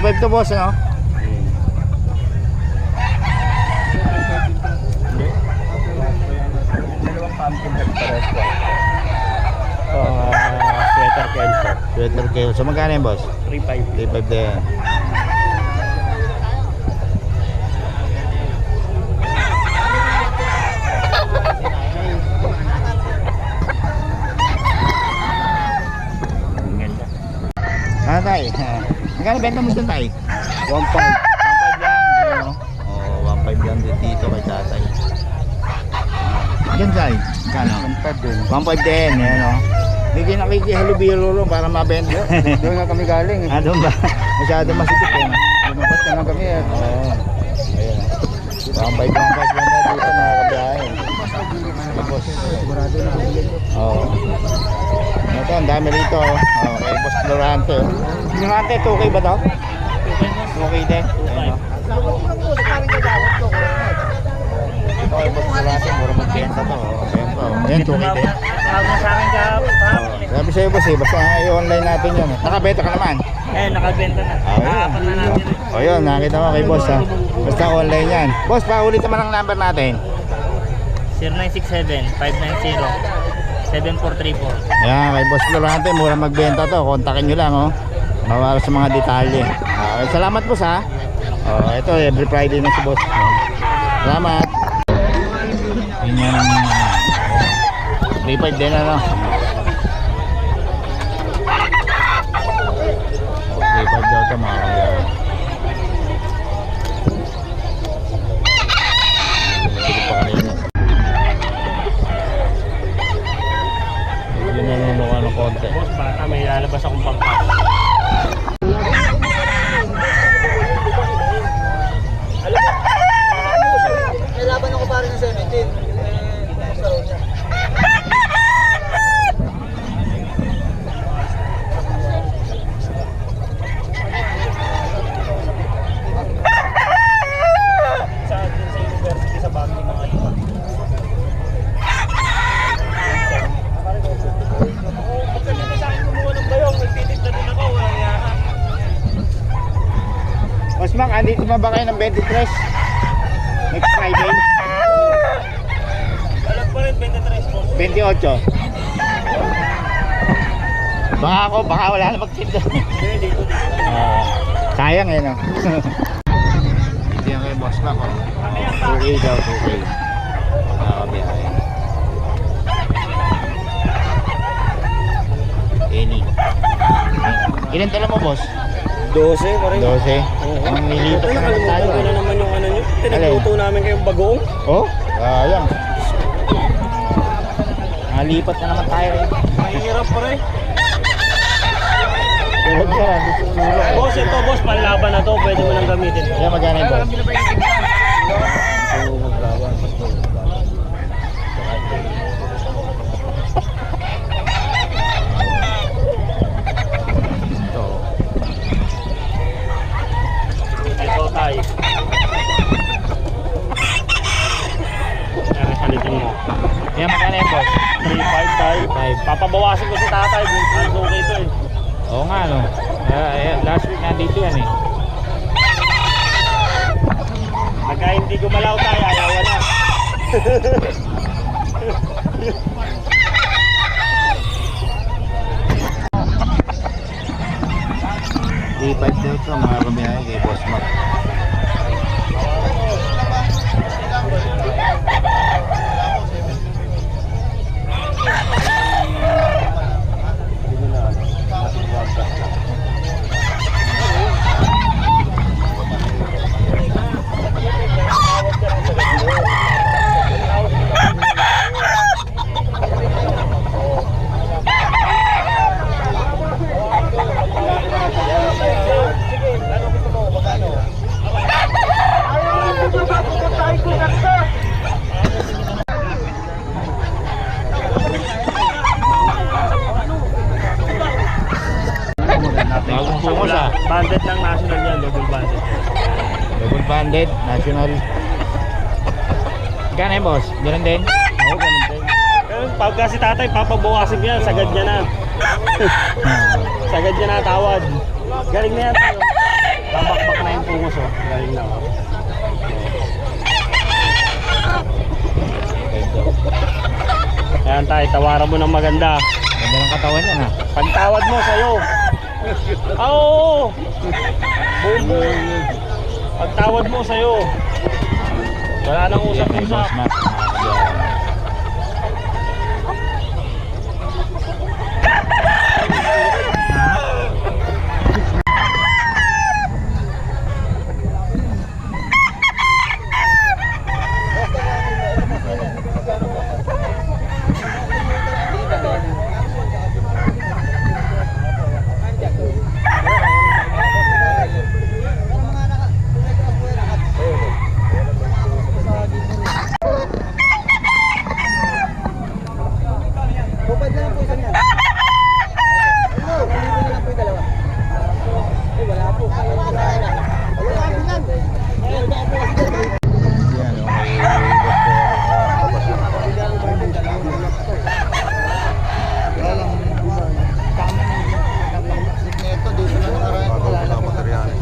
3.5 to boss, ano? Dalawang pumpkin head pares ko. Sweater Kelso. Sweater kayo. So magkano yan boss? 3.5. 3.5 din. Ah, tay. Magkano benta mo dyan, tay? 1.5. 1.5 lang. Ano? Oh, 1.5 lang dito kay tatay. Diyan, tay. Magkano? 1.5 din. 1.5 din. Ayan, oh. Hindi kayo nakikihalubilo para mabenta. Doon nga kami galing. Ah, doon ba? Masyado masipit eh. Lumapat na lang kami eh. Oo. Ayan. 1.5 lang dito nakakabiyahe. Tapos, Sigurado na kami dito. oo. Ito, ang dami rito. Oh, kay Boss Florante. Florante, 2K ba to? 2K din. Ayan, oh. Ito kay Boss Florante, mura magbenta to. Ayan po. Ayan, 2K din. Tawag na sa akin kahapon. Sabi sa'yo boss eh, basta i-online natin yun. Nakabenta ka naman. Nakabenta na. Kahapon na natin. O yun, nakita mo kay boss ha. Basta online yan. Boss, paulit naman ang number natin. 0967-590-7434. Ayan, kay Boss Florante, mura magbenta to. Kontakin nyo lang oh. Mawala sa mga detalye. Okay, salamat boss ha. Oh, ito every Friday na si boss. Salamat. Yun yan ang 3.5 din ano. 3.5 daw ito mga kabiyahe. Sige pa kanina. Medyo nanunuka ng konti. Boss, bata may lalabas akong pangkat. Nalaban ako pare ng 17. Boss Mac, andito ba kayo ng 23? Next Friday? Alam pa rin, 23 boss. 28. Baka wala na magtinda. Dito. Sayang eh no. Dito yan kay Boss Mac oh. 2K daw, 2K. Nakakabiyahe. Any. Ilan tala mo boss? 12 pare. 12. Ang nilipat na naman tayo. Ano naman yung ano nyo? Pinagluto namin kayong bagoong. Oh, ayan. Nalipat na naman tayo eh. Mahirap pare. Pero yan, Boss, ito boss, panlaban na to. Pwede mo nang gamitin. kaya magkano yung boss? Ito. Ito tayo. Salitin mo. Kaya magkano yung boss? 3.5 tayo. 5. Papabawasin ko si tatay. Ang okay ito eh. Oo nga no. Last week nandito yan eh. Pagka hindi gumalaw tayo, ayaw na. 3.5 daw ito mga kamiyahe kay Boss Mac. Bagong pungos ah. Banded ng national yan, double banded. Double banded, national. Gana yung boss? Ganun din? Oo, ganun din. Pero pagka si tatay, papabawasin ko yan, sagad niya na. Sagad niya na tawad. Galing na yan tayo. Babakbak na yung pungos oh. Galing na oh. Ayan tayo, tawaran mo ng maganda. Ganda ng katawan niya ha. Pagtawad mo sa'yo. Oo. Pagtawad mo sa'yo. Wala nang Boss usap-usap. Mac, mga kabiyahe.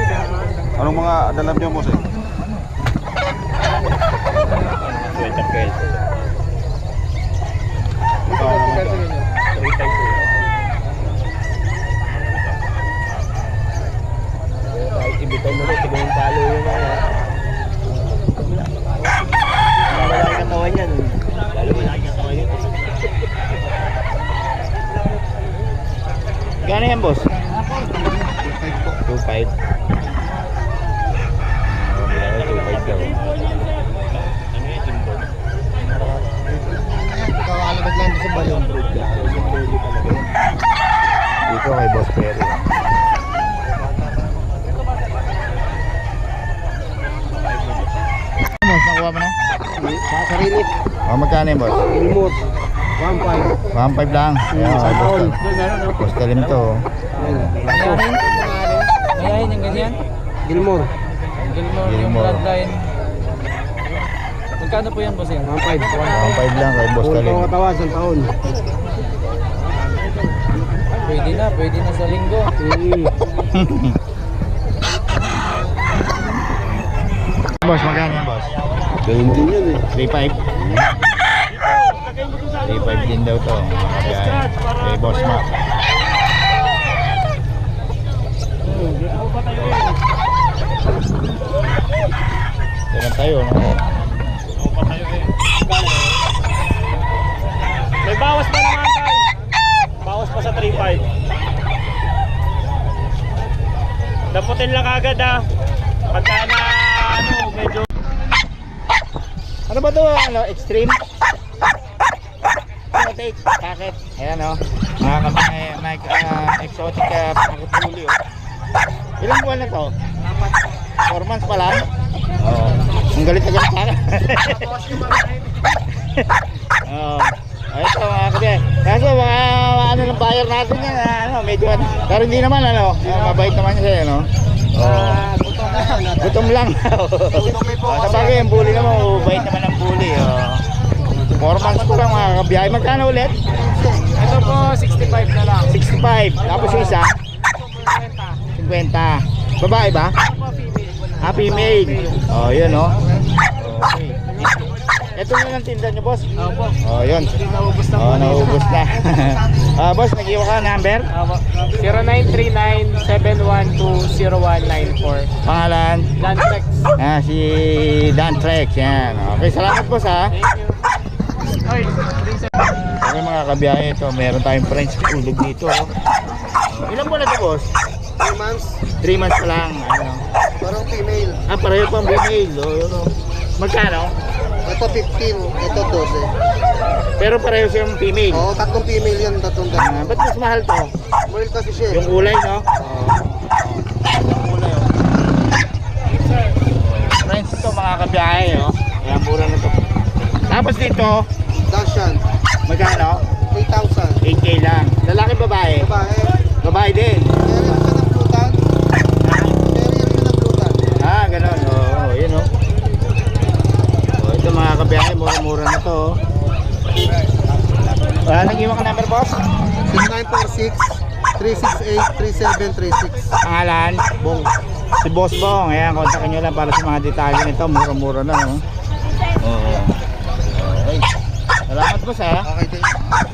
Yan, okay. Anong mga dalam niyo, boss? Sweater belt. Ito, ano naman ito? 3 times po. Kahit ibitaw mo rin, tignan yung palo yun na yan. Malaki katawan yan. Lalo malaki katawan yun. Gano'n yan, boss? 2.5. Oh, 2.5 daw. Ano yung timbon? Kakalabas lang sa balon. Dito kay Boss Perry. Boss, nakuha mo na? Sa sarili. Oh, magkano yun, boss? Ilmot. 1.5. 1.5 lang. Ayan, Sa taon. boss talim to. oh. Mayahin yung ganyan. Gilmore. Gilmore yung Gilmore. bloodline. Magkano po yan, boss? 1.5. 1.5 lang kay Boss Puro Talim. katawas ang taon. Pwede na sa linggo. Boss, magkano yan, boss? Ganun din yan eh. 3.5? 3.5 din daw to. Ayan. Kay Boss Mac. Yan tayo, no? May bawas pa naman tayo. Bawas pa sa 3.5. Daputin lang agad ah. Pagka na ano, medyo Ano ba to? Ano, extreme? Exotic, packet. Ayan o. Mga exotic pakutuli o. Ilang buwan na to? 4 months pa lang? Oo. Ang galit na galit pa. Oo. Ito mga kabiyan. Kaso mga ano ng buyer natin yan. Ano, medyo, pero hindi naman ano. Mabait naman siya ano. Oo. Gutom lang. Sa bagay, yung bully naman, mabait naman ang bully. 4 months ko lang mga kabiyahe. Magkano ulit? Ito po, 65 na lang. 65. Tapos yung isa? 50. Babae ba? Ah, female. Oh, yun oh. Okay. Ito na lang tinda nyo, boss. Opo. Oh, yun. Naubos na po. Oh, naubos na. Boss, nag-iwa ka number? Opo. 0939-712-0194. Pangalan? Landtex. Si Dan Trex. Yan. Okay, salamat boss ha. Oy, Okay mga kabiyahe, ito meron tayong French ulog dito. Ilan buwan na ito, boss? 3 months. 3 months pa lang. Ano? Parang female. Ah, pareho pang female. Yun, oh. Magkano? Ito 15. Ito 12. Pero pareho siyang female. Oo, tatlong female yan. Tatlong Ba't mas mahal to? Male kasi siya. Yung kulay, no? Yung kulay, oh. French ito mga kabiyahe, oh. Ayan, mura na to. Tapos dito, Dashan. magkano? 8,000. 8K lang. Lalaki, babae? Babae. Babae din. Carrier siya ng plutan. Carrier siya ng plutan. Ah, ganun. Oo, yun oh. Oh, ito mga kabiyahe, mura-mura na to. Oh. Nag-iwan ka number, boss? 0946 0968-368-3736. Pangalan? Bong. Si Boss Bong. Ayan, kontakin nyo lang para sa mga detalye nito. Mura-mura na, no? Oo. Okay. Salamat, boss, ha? Okay, thank you.